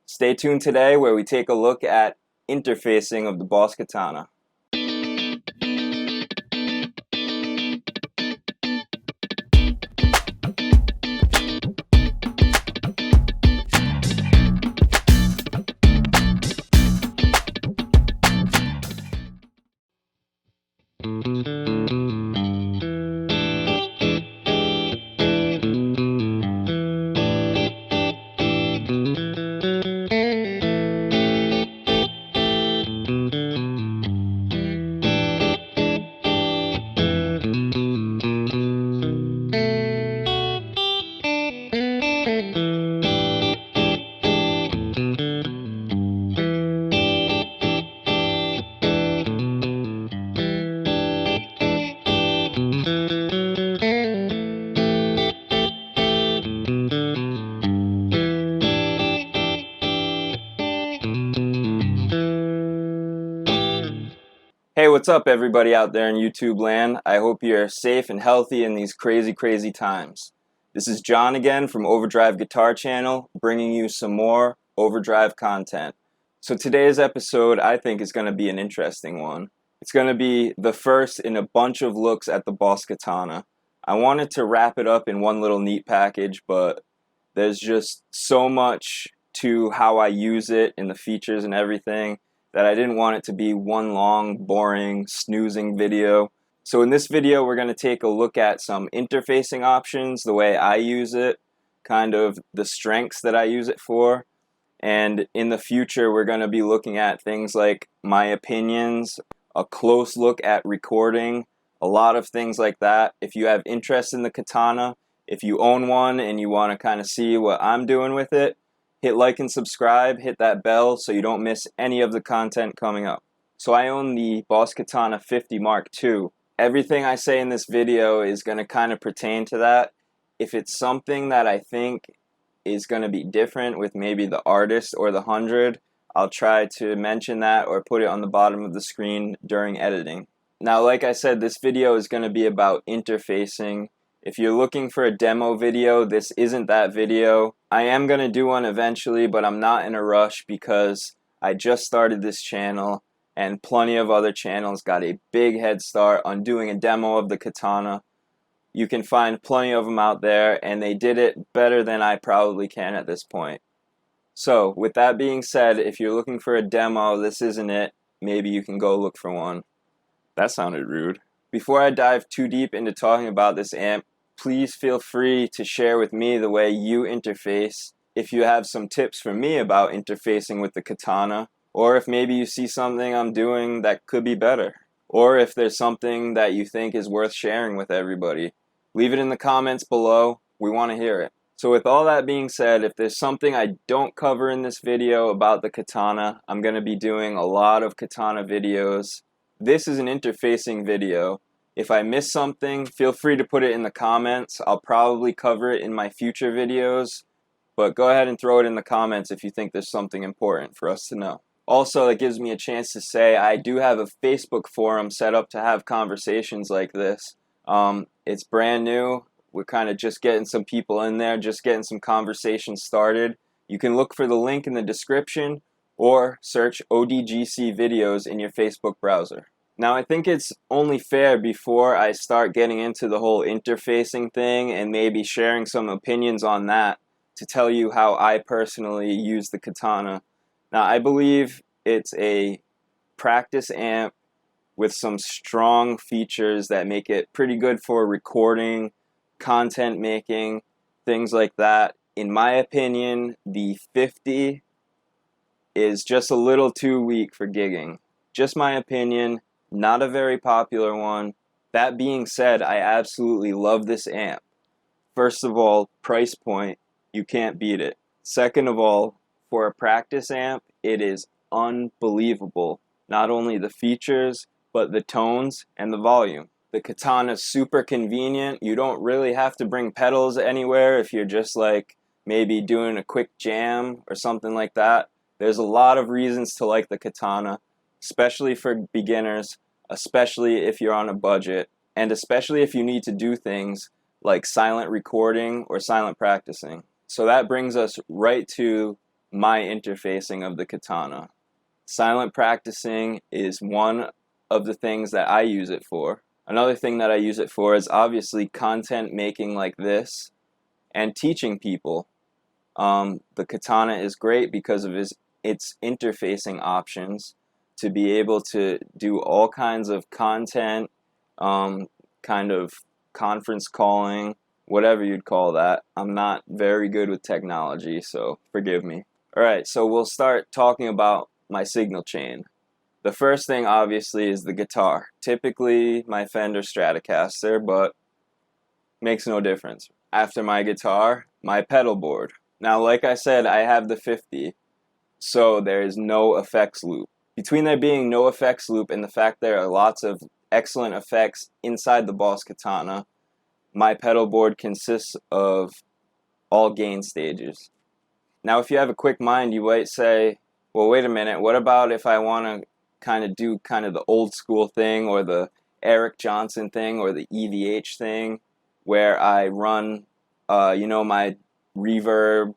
Stay tuned today where we take a look at interfacing of the Boss Katana. Hey, what's up everybody out there in YouTube land? I hope you're safe and healthy in these crazy times. This is John again from Overdrive Guitar Channel, bringing you some more Overdrive content. So today's episode I think is going to be an interesting one. It's going to be the first in a bunch of looks at the Boss Katana. I wanted to wrap it up in one little neat package, but there's just so much to how I use it and the features and everything that I didn't want it to be one long, boring, snoozing video. So in this video, we're going to take a look at some interfacing options, the way I use it, kind of the strengths that I use it for. And in the future, we're going to be looking at things like my opinions, a close look at recording, a lot of things like that. If you have interest in the Katana, if you own one and you want to kind of see what I'm doing with it, hit like and subscribe, hit that bell so you don't miss any of the content coming up. So I own the Boss Katana 50 Mark II. Everything I say in this video is going to kind of pertain to that. If it's something that I think is going to be different with maybe the artist or the 100, I'll try to mention that or put it on the bottom of the screen during editing. Now, like I said, this video is going to be about interfacing. If you're looking for a demo video, this isn't that video. I am going to do one eventually, but I'm not in a rush because I just started this channel and plenty of other channels got a big head start on doing a demo of the Katana. You can find plenty of them out there and they did it better than I probably can at this point. So with that being said, if you're looking for a demo, this isn't it. Maybe you can go look for one. That sounded rude. Before I dive too deep into talking about this amp, please feel free to share with me the way you interface. If you have some tips for me about interfacing with the Katana, or if maybe you see something I'm doing that could be better, or if there's something that you think is worth sharing with everybody, leave it in the comments below. We want to hear it. So with all that being said, if there's something I don't cover in this video about the Katana, I'm going to be doing a lot of Katana videos. This is an interfacing video. If I miss something, feel free to put it in the comments. I'll probably cover it in my future videos, but go ahead and throw it in the comments if you think there's something important for us to know. Also, it gives me a chance to say I do have a Facebook forum set up to have conversations like this. It's brand new. We're kind of just getting some people in there, just getting some conversations started. You can look for the link in the description or search ODGC videos in your Facebook browser. Now, I think it's only fair before I start getting into the whole interfacing thing and maybe sharing some opinions on that to tell you how I personally use the Katana. Now, I believe it's a practice amp with some strong features that make it pretty good for recording, content making, things like that. In my opinion, the 50 is just a little too weak for gigging. Just my opinion. Not a very popular one. That being said, I absolutely love this amp. First of all, price point, you can't beat it. Second of all, for a practice amp, it is unbelievable. Not only the features, but the tones and the volume. The Katana's super convenient. You don't really have to bring pedals anywhere if you're just like maybe doing a quick jam or something like that. There's a lot of reasons to like the Katana, especially for beginners, especially if you're on a budget, and especially if you need to do things like silent recording or silent practicing. So that brings us right to my interfacing of the katana. Silent practicing is one of the things that I use it for. Another thing that I use it for is obviously content making like this and teaching people. The katana is great because of its interfacing options to be able to do all kinds of content, kind of conference calling, whatever you'd call that. I'm not very good with technology, so forgive me. Alright, so we'll start talking about my signal chain. The first thing obviously is the guitar. Typically my Fender Stratocaster, but makes no difference. After my guitar, my pedal board. Now, like I said, I have the 50, so there is no effects loop. Between there being no effects loop and the fact there are lots of excellent effects inside the Boss Katana, my pedal board consists of all gain stages. Now, if you have a quick mind, you might say, well, wait a minute, what about if I want to do the old school thing, or the Eric Johnson thing, or the EVH thing, where I run, my reverb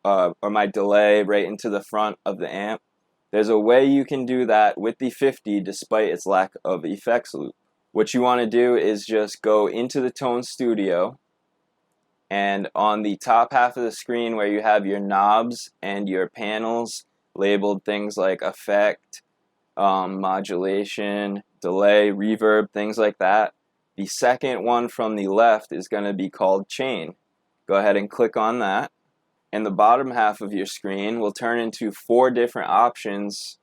or my delay right into the front of the amp? There's a way you can do that with the 50 despite its lack of effects loop. What you want to do is just go into the Tone Studio, and on the top half of the screen where you have your knobs and your panels labeled things like effect, modulation, delay, reverb, things like that, the second one from the left is going to be called chain. Go ahead and click on that, and the bottom half of your screen will turn into 4 different options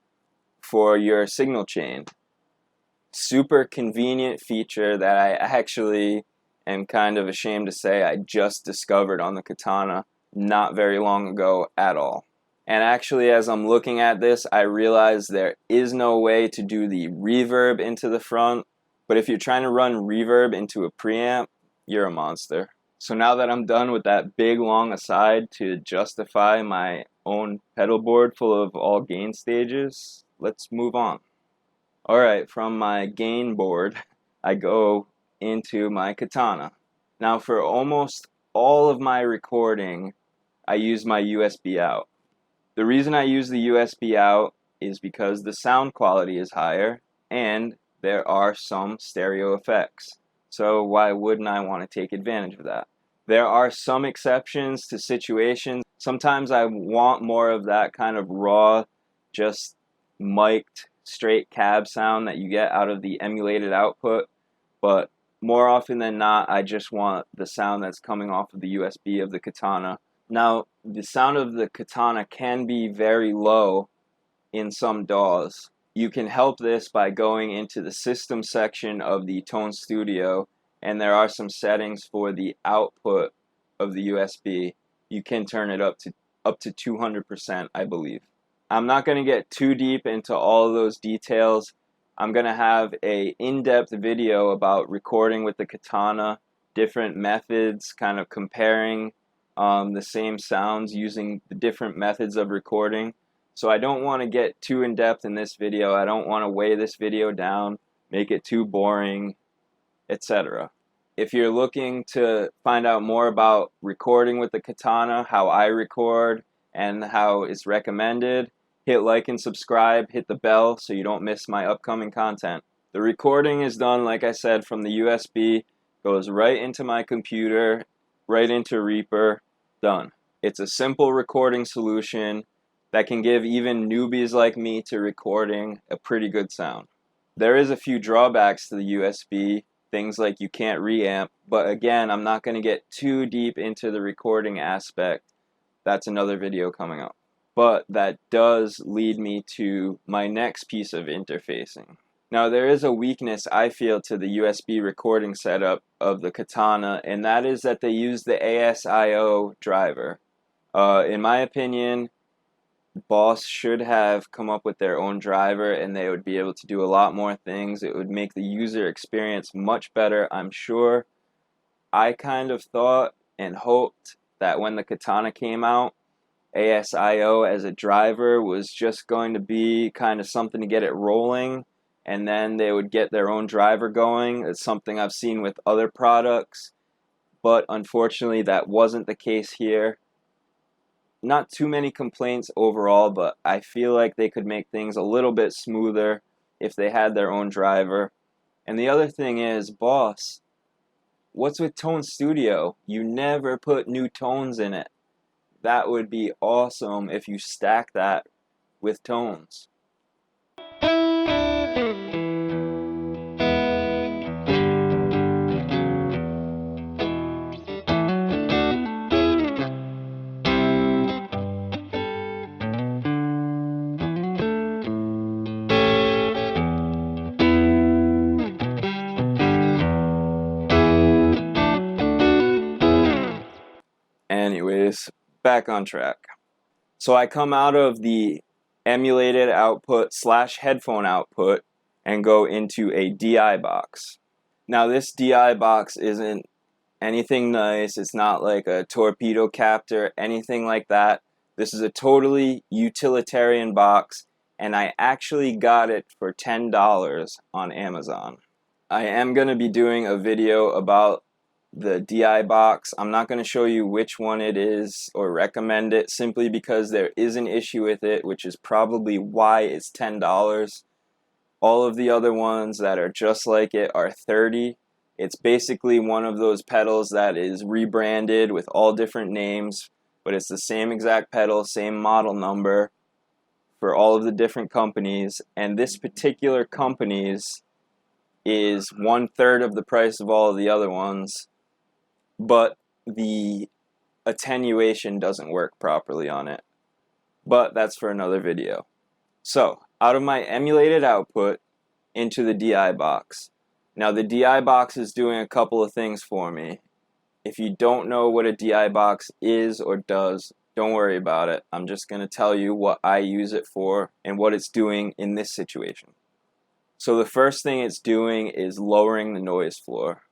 for your signal chain. Super convenient feature that I actually am kind of ashamed to say I just discovered on the Katana not very long ago at all. And actually, as I'm looking at this, I realize there is no way to do the reverb into the front, but if you're trying to run reverb into a preamp, you're a monster. So now that I'm done with that big long aside to justify my own pedal board full of all gain stages, let's move on. Alright, from my gain board, I go into my Katana. Now, for almost all of my recording, I use my USB out. The reason I use the USB out is because the sound quality is higher and there are some stereo effects. So why wouldn't I want to take advantage of that? There are some exceptions to situations. Sometimes I want more of that kind of raw, just mic'd, straight cab sound that you get out of the emulated output, but more often than not, I just want the sound that's coming off of the USB of the Katana. Now, the sound of the Katana can be very low in some DAWs. You can help this by going into the system section of the Tone Studio, and there are some settings for the output of the USB. You can turn it up to 200%, I believe. I'm not going to get too deep into all of those details. I'm going to have a in-depth video about recording with the Katana, different methods, kind of comparing the same sounds using the different methods of recording. So I don't want to get too in-depth in this video. I don't want to weigh this video down, make it too boring, etc. If you're looking to find out more about recording with the Katana, how I record, and how it's recommended, hit like and subscribe, hit the bell so you don't miss my upcoming content. The recording is done, like I said, from the USB, goes right into my computer, right into Reaper, done. It's a simple recording solution that can give even newbies like me to recording a pretty good sound. There is a few drawbacks to the USB, things like you can't reamp, but again, I'm not going to get too deep into the recording aspect. That's another video coming up. But that does lead me to my next piece of interfacing. Now, there is a weakness I feel to the USB recording setup of the Katana, and that is that they use the ASIO driver. In my opinion, Boss should have come up with their own driver, and they would be able to do a lot more things. It would make the user experience much better, I'm sure. I kind of thought and hoped that when the Katana came out, ASIO as a driver was just going to be kind of something to get it rolling, and then they would get their own driver going. It's something I've seen with other products, but unfortunately that wasn't the case here. not too many complaints overall, but I feel like they could make things a little bit smoother if they had their own driver. And the other thing is, Boss, what's with Tone Studio? You never put new tones in it. That would be awesome if you stack that with tones. Anyways, back on track. So I come out of the emulated output / headphone output and go into a DI box. Now this DI box isn't anything nice. It's not like a torpedo captor, anything like that. This is a totally utilitarian box, and I actually got it for $10 on Amazon. I am going to be doing a video about the DI box. I'm not going to show you which one it is or recommend it, simply because there is an issue with it, which is probably why it's $10. All of the other ones that are just like it are $30. It's basically one of those pedals that is rebranded with all different names, but it's the same exact pedal, same model number for all of the different companies, and this particular company's is 1/3 of the price of all of the other ones, but the attenuation doesn't work properly on it. But that's for another video. So, out of my emulated output into the DI box. Now the DI box is doing a couple of things for me. If you don't know what a DI box is or does, don't worry about it. I'm just going to tell you what I use it for and what it's doing in this situation. So the first thing it's doing is lowering the noise floor.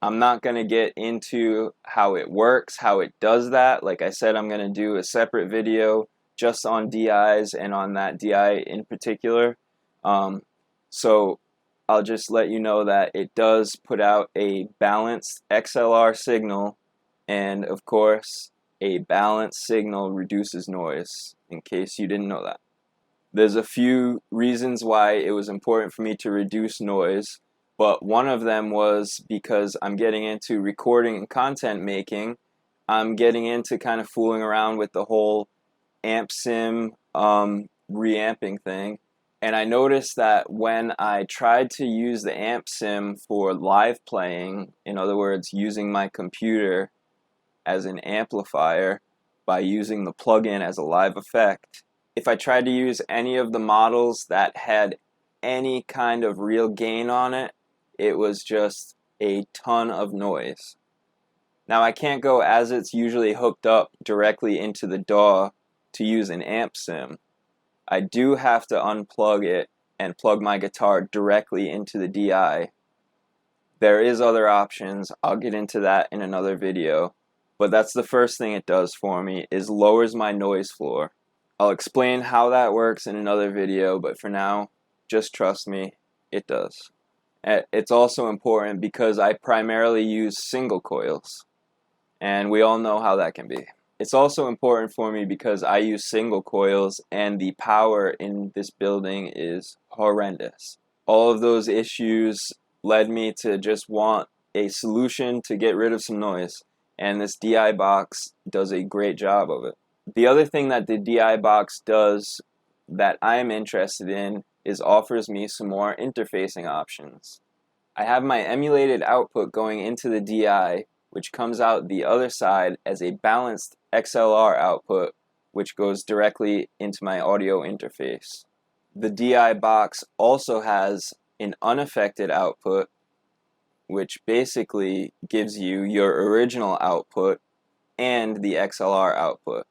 I'm not going to get into how it works, how it does that. Like I said, I'm going to do a separate video just on DIs and on that DI in particular. So I'll just let you know that it does put out a balanced XLR signal, and of course a balanced signal reduces noise, in case you didn't know that. There's a few reasons why it was important for me to reduce noise, but one of them was because I'm getting into recording and content making. I'm getting into kind of fooling around with the whole amp sim reamping thing, and I noticed that when I tried to use the amp sim for live playing, in other words using my computer as an amplifier by using the plugin as a live effect, if I tried to use any of the models that had any kind of real gain on it, it was just a ton of noise. Now I can't go, as it's usually hooked up, directly into the DAW to use an amp sim. I do have to unplug it and plug my guitar directly into the DI. There is other options. I'll get into that in another video. But that's the first thing it does for me, is lowers my noise floor. I'll explain how that works in another video, but for now, just trust me, it does. It's also important because I primarily use single coils, and we all know how that can be. It's also important for me because I use single coils and the power in this building is horrendous. All of those issues led me to just want a solution to get rid of some noise, and this DI box does a great job of it. The other thing that the DI box does that I'm interested in is offers me some more interfacing options. I have my emulated output going into the DI, which comes out the other side as a balanced XLR output, which goes directly into my audio interface. The DI box also has an unaffected output, which basically gives you your original output and the XLR output.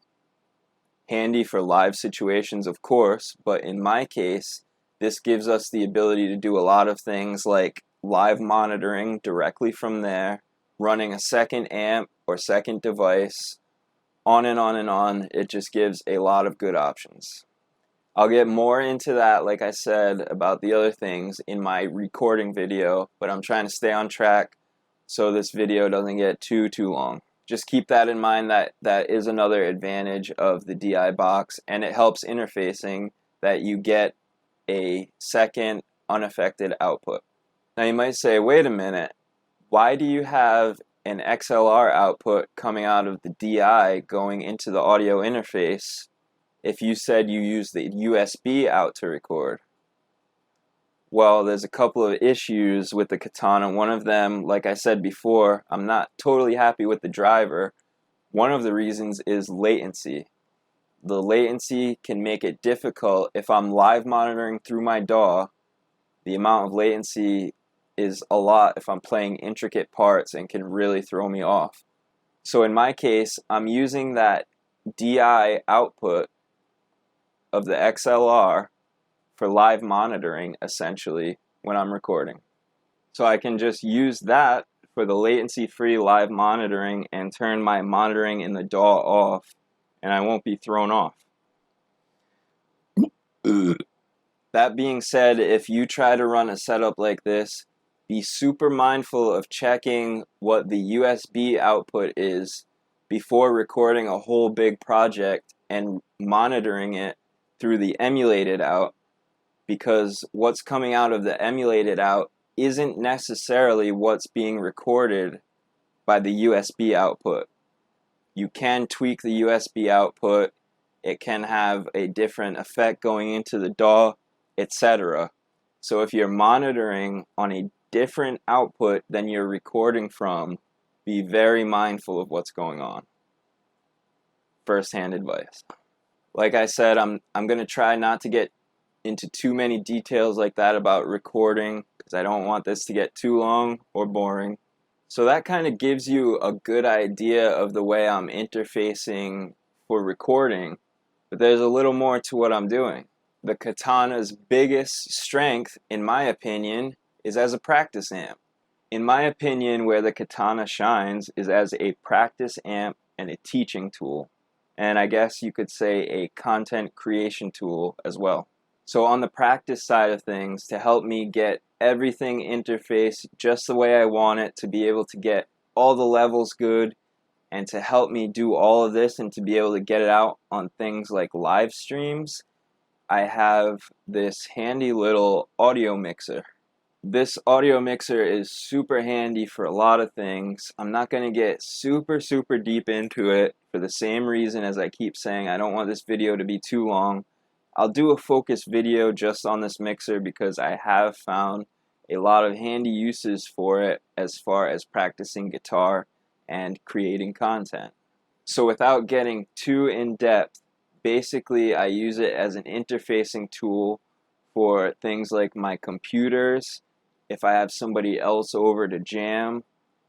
Handy for live situations, of course, but in my case, this gives us the ability to do a lot of things like live monitoring directly from there, running a second amp or second device, on and on and on. It just gives a lot of good options. I'll get more into that, like I said, about the other things in my recording video, but I'm trying to stay on track so this video doesn't get too long. just keep that in mind, that that is another advantage of the DI box, and it helps interfacing, that you get a second unaffected output. Now you might say, wait a minute, why do you have an XLR output coming out of the DI going into the audio interface if you said you use the USB out to record? Well, there's a couple of issues with the Katana. One of them, like I said before, I'm not totally happy with the driver. One of the reasons is latency. The latency can make it difficult. If I'm live monitoring through my DAW, the amount of latency is a lot if I'm playing intricate parts and can really throw me off. So in my case, I'm using that DI output of the XLR for live monitoring, essentially, when I'm recording. So I can just use that for the latency-free live monitoring and turn my monitoring in the DAW off, and I won't be thrown off. That being said, if you try to run a setup like this, be super mindful of checking what the USB output is before recording a whole big project and monitoring it through the emulated out, because what's coming out of the emulated out isn't necessarily what's being recorded by the USB output. You can tweak the USB output, it can have a different effect going into the DAW, etc. So if you're monitoring on a different output than you're recording from, be very mindful of what's going on. First-hand advice. Like I said, I'm going to try not to get into too many details like that about recording, because I don't want this to get too long or boring. So that kind of gives you a good idea of the way I'm interfacing for recording, but there's a little more to what I'm doing. The Katana's biggest strength, in my opinion, is as a practice amp. In my opinion, where the Katana shines is as a practice amp and a teaching tool, and I guess you could say a content creation tool as well. So on the practice side of things, to help me get everything interfaced just the way I want it, to be able to get all the levels good, and to help me do all of this and to be able to get it out on things like live streams, I have this handy little audio mixer. This audio mixer is super handy for a lot of things. I'm not going to get super deep into it for the same reason as I keep saying I don't want this video to be too long. I'll do a focus video just on this mixer because I have found a lot of handy uses for it as far as practicing guitar and creating content. So without getting too in-depth, basically I use it as an interfacing tool for things like my computers. If I have somebody else over to jam,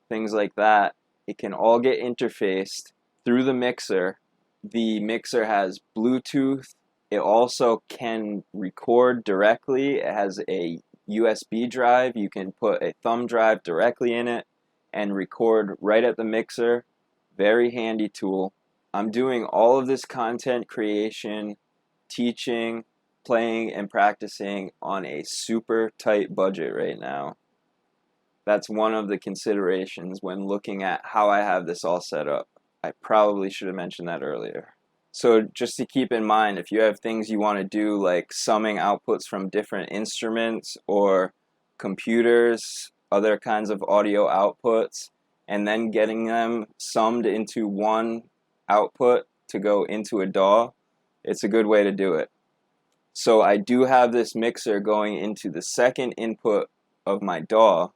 things like that, it can all get interfaced through the mixer. The mixer has Bluetooth. It also can record directly. It has a USB drive. You can put a thumb drive directly in it and record right at the mixer. Very handy tool. I'm doing all of this content creation, teaching, playing, and practicing on a super tight budget right now. That's one of the considerations when looking at how I have this all set up. I probably should have mentioned that earlier. So just to keep in mind, if you have things you want to do like summing outputs from different instruments or computers, other kinds of audio outputs, and then getting them summed into one output to go into a DAW, it's a good way to do it. So I do have this mixer going into the second input of my DAW.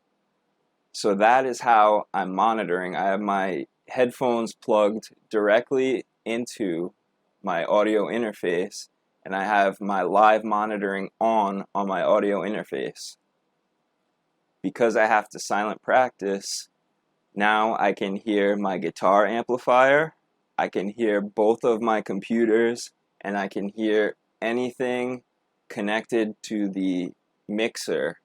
So that is how I'm monitoring. I have my headphones plugged directly into my audio interface, and I have my live monitoring on my audio interface. Because I have to silent practice, now I can hear my guitar amplifier, I can hear both of my computers, and I can hear anything connected to the mixer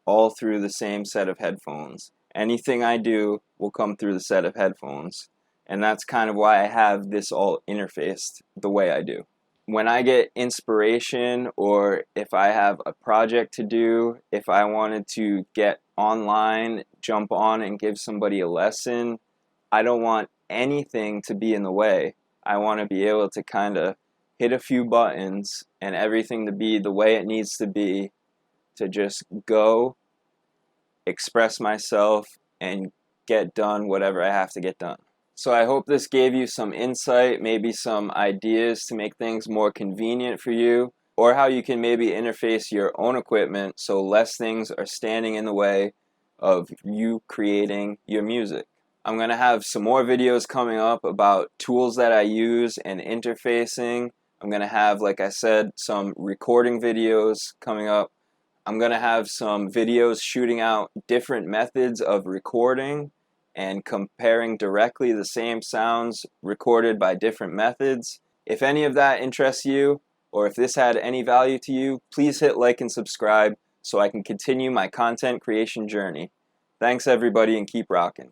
all through the same set of headphones. Anything I do will come through the set of headphones. And that's kind of why I have this all interfaced the way I do. When I get inspiration, or if I have a project to do, if I wanted to get online, jump on and give somebody a lesson, I don't want anything to be in the way. I want to be able to kind of hit a few buttons and everything to be the way it needs to be, to just go, express myself, and get done whatever I have to get done. So I hope this gave you some insight, maybe some ideas to make things more convenient for you, or how you can maybe interface your own equipment so less things are standing in the way of you creating your music. I'm going to have some more videos coming up about tools that I use and interfacing. I'm going to have, like I said, some recording videos coming up. I'm going to have some videos shooting out different methods of recording and comparing directly the same sounds recorded by different methods. If any of that interests you, or if this had any value to you, please hit like and subscribe so I can continue my content creation journey. Thanks everybody, and keep rocking.